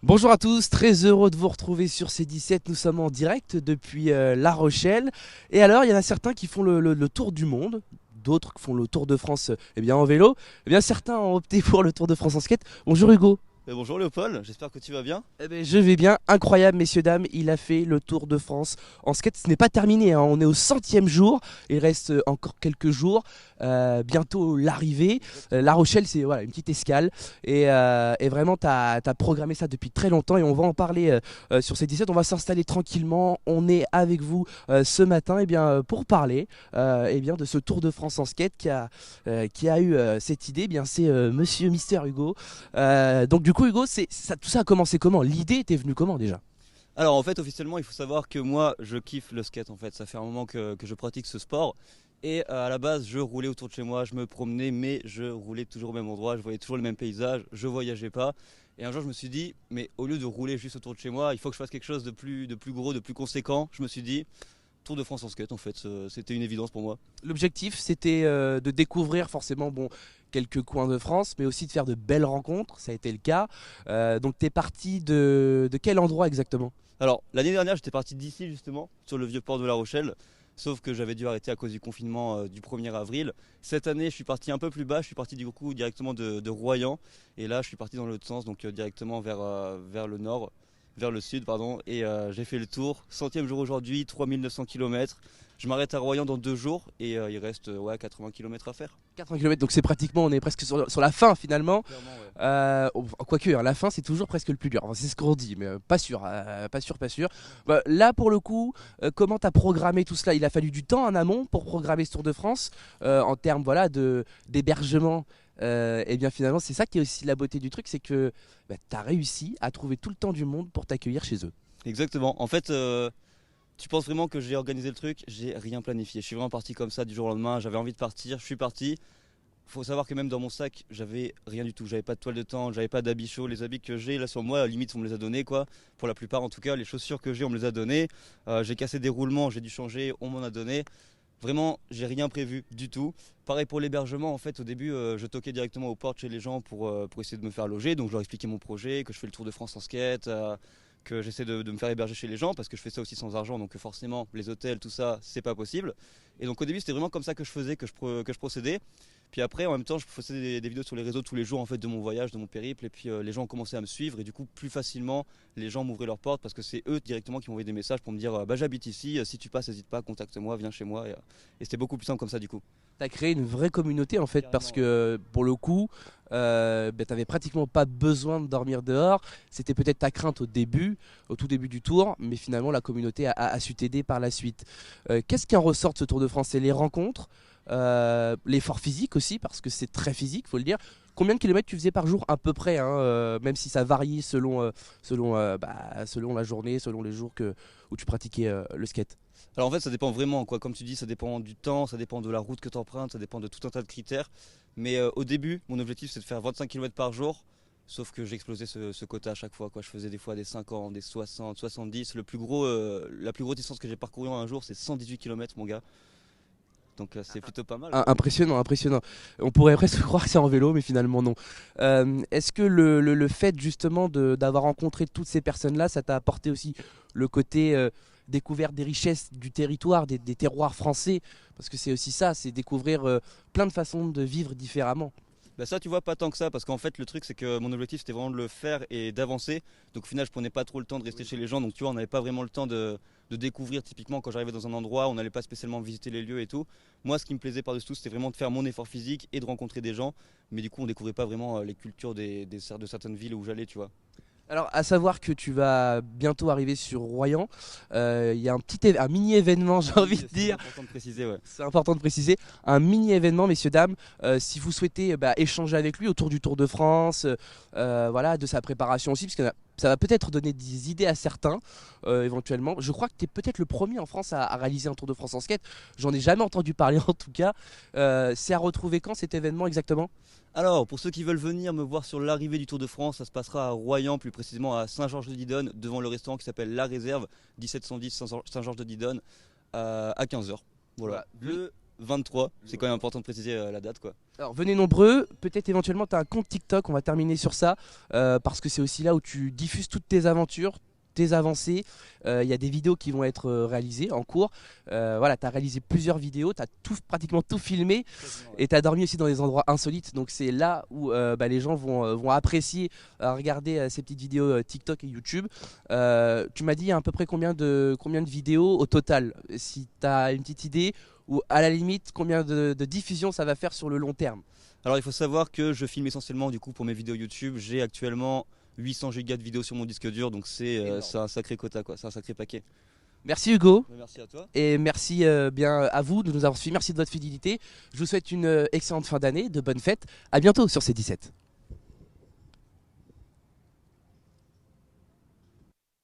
Bonjour à tous, très heureux de vous retrouver sur C17. Nous sommes en direct depuis La Rochelle. Et alors, il y en a certains qui font le tour du monde, d'autres qui font le Tour de France en vélo. Eh bien, certains ont opté pour le Tour de France en skate. Bonjour Hugo. Bonjour Léopold, j'espère que tu vas bien. Eh ben, je vais bien, incroyable messieurs dames, il a fait le Tour de France en skate. Ce n'est pas terminé, hein. On est au centième jour, il reste encore quelques jours, bientôt l'arrivée. Exactement. La Rochelle c'est voilà, une petite escale et vraiment tu as programmé ça depuis très longtemps et on va en parler sur ces 17. On va s'installer tranquillement, on est avec vous ce matin pour parler de ce Tour de France en skate qui a eu cette idée. C'est monsieur Mister Hugo. Donc du coup Hugo, tout ça a commencé comment? L'idée était venue comment déjà? Alors en fait officiellement il faut savoir que moi je kiffe le skate en fait, ça fait un moment que je pratique ce sport. Et à la base je roulais autour de chez moi, je me promenais mais je roulais toujours au même endroit, je voyais toujours le même paysage, je voyageais pas. Et un jour je me suis dit mais au lieu de rouler juste autour de chez moi, il faut que je fasse quelque chose de plus gros, de plus conséquent. Je me suis dit Tour de France en skate en fait, c'était une évidence pour moi. L'objectif c'était de découvrir forcément quelques coins de France, mais aussi de faire de belles rencontres, ça a été le cas. Donc t'es parti de quel endroit exactement? Alors, l'année dernière, j'étais parti d'ici justement, sur le vieux port de La Rochelle, sauf que j'avais dû arrêter à cause du confinement du 1er avril. Cette année, je suis parti un peu plus bas, je suis parti du coup directement de Royan, et là, je suis parti dans l'autre sens, donc directement vers le nord, vers le sud, pardon, et j'ai fait le tour. Centième jour aujourd'hui, 3900 km. Je m'arrête à Royan dans 2 jours, et il reste 80 km à faire. 80 km, donc c'est pratiquement, on est presque sur la fin finalement. Clairement, ouais. Quoique, hein, la fin c'est toujours presque le plus dur. Enfin, c'est ce qu'on dit, mais pas sûr, pas sûr, pas sûr. Bah, là pour le coup, comment t'as programmé tout cela? Il a fallu du temps en amont pour programmer ce Tour de France en termes voilà d'hébergement. Et bien finalement, c'est ça qui est aussi la beauté du truc, c'est que t'as réussi à trouver tout le temps du monde pour t'accueillir chez eux. Exactement. En fait, tu penses vraiment que j'ai organisé le truc? J'ai rien planifié. Je suis vraiment parti comme ça du jour au lendemain. J'avais envie de partir, je suis parti. Faut savoir que même dans mon sac, j'avais rien du tout. J'avais pas de toile de tente, j'avais pas d'habits chauds. Les habits que j'ai là sur moi, limite, on me les a donnés quoi. Pour la plupart, en tout cas, les chaussures que j'ai, on me les a données. J'ai cassé des roulements, j'ai dû changer, on m'en a donné. Vraiment, j'ai rien prévu du tout. Pareil pour l'hébergement, en fait, au début, je toquais directement aux portes chez les gens pour essayer de me faire loger. Donc, je leur expliquais mon projet, que je fais le Tour de France en skate, que j'essaie de me faire héberger chez les gens parce que je fais ça aussi sans argent. Donc, forcément, les hôtels, tout ça, c'est pas possible. Et donc, au début, c'était vraiment comme ça que je faisais, que je procédais. Puis après, en même temps, je faisais des vidéos sur les réseaux tous les jours en fait de mon voyage, de mon périple. Et puis les gens ont commencé à me suivre et du coup, plus facilement, les gens m'ouvraient leurs portes parce que c'est eux directement qui m'envoyaient des messages pour me dire bah j'habite ici, si tu passes, n'hésite pas, contacte-moi, viens chez moi. Et c'était beaucoup plus simple comme ça du coup. T'as créé une vraie communauté en fait parce Carrément, ouais. que pour le coup, t'avais pratiquement pas besoin de dormir dehors. C'était peut-être ta crainte au début, au tout début du tour, mais finalement la communauté a su t'aider par la suite. Qu'est-ce qui en ressort de ce Tour de France? C'est les rencontres, l'effort physique aussi parce que c'est très physique, faut le dire. Combien de kilomètres tu faisais par jour à peu près, hein, même si ça varie selon la journée, selon les jours où tu pratiquais le skate. Alors en fait, ça dépend vraiment quoi. Comme tu dis, ça dépend du temps, ça dépend de la route que tu empruntes, ça dépend de tout un tas de critères. Mais au début, mon objectif c'est de faire 25 km par jour. Sauf que j'ai explosé ce quota à chaque fois, quoi. Je faisais des fois des 50, des 60, 70. La plus grosse distance que j'ai parcourue en un jour, c'est 118 km, mon gars. Donc c'est plutôt pas mal, quoi. Impressionnant, impressionnant. On pourrait presque croire que c'est en vélo, mais finalement non. Est-ce que le fait justement d'avoir rencontré toutes ces personnes-là, ça t'a apporté aussi le côté découverte des richesses du territoire, des terroirs français? Parce que c'est aussi ça, c'est découvrir plein de façons de vivre différemment. Bah ça tu vois pas tant que ça parce qu'en fait le truc c'est que mon objectif c'était vraiment de le faire et d'avancer. Donc au final je prenais pas trop le temps de rester Oui. chez les gens. Donc tu vois on n'avait pas vraiment le temps de découvrir typiquement quand j'arrivais dans un endroit, on n'allait pas spécialement visiter les lieux et tout. Moi ce qui me plaisait par-dessus tout c'était vraiment de faire mon effort physique et de rencontrer des gens. Mais du coup on découvrait pas vraiment les cultures de certaines villes où j'allais tu vois. Alors, à savoir que tu vas bientôt arriver sur Royan, il y a un mini événement, j'ai envie Oui de c'est dire. important de préciser ouais. C'est important de préciser, un mini événement, messieurs, dames. Si vous souhaitez échanger avec lui autour du Tour de France, voilà, de sa préparation aussi, parce que ça va peut-être donner des idées à certains, éventuellement. Je crois que tu es peut-être le premier en France à réaliser un Tour de France en skate. J'en ai jamais entendu parler en tout cas. C'est à retrouver quand cet événement exactement? Alors, pour ceux qui veulent venir me voir sur l'arrivée du Tour de France, ça se passera à Royan, plus précisément à Saint-Georges-de-Didonne, devant le restaurant qui s'appelle La Réserve, 1710 Saint-Georges-de-Didonne, à 15 heures. Voilà, Voilà. le 23, c'est quand même important de préciser la date quoi. Alors venez nombreux, peut-être éventuellement tu as un compte TikTok, on va terminer sur ça, parce que c'est aussi là où tu diffuses toutes tes aventures, tes avancées. Il y a des vidéos qui vont être réalisées en cours. Voilà, tu as réalisé plusieurs vidéos, tu as pratiquement tout filmé et tu as dormi aussi dans des endroits insolites. Donc c'est là où les gens vont apprécier regarder ces petites vidéos TikTok et YouTube. Tu m'as dit il y a à peu près combien de vidéos au total, si tu as une petite idée, ou à la limite combien de diffusions ça va faire sur le long terme. Alors il faut savoir que je filme essentiellement du coup pour mes vidéos YouTube. J'ai actuellement 800 gigas de vidéos sur mon disque dur, donc c'est un sacré quota quoi, c'est un sacré paquet. Merci Hugo. Merci à toi. Et merci bien à vous de nous avoir suivis. Merci de votre fidélité. Je vous souhaite une excellente fin d'année, de bonnes fêtes. À bientôt sur C17.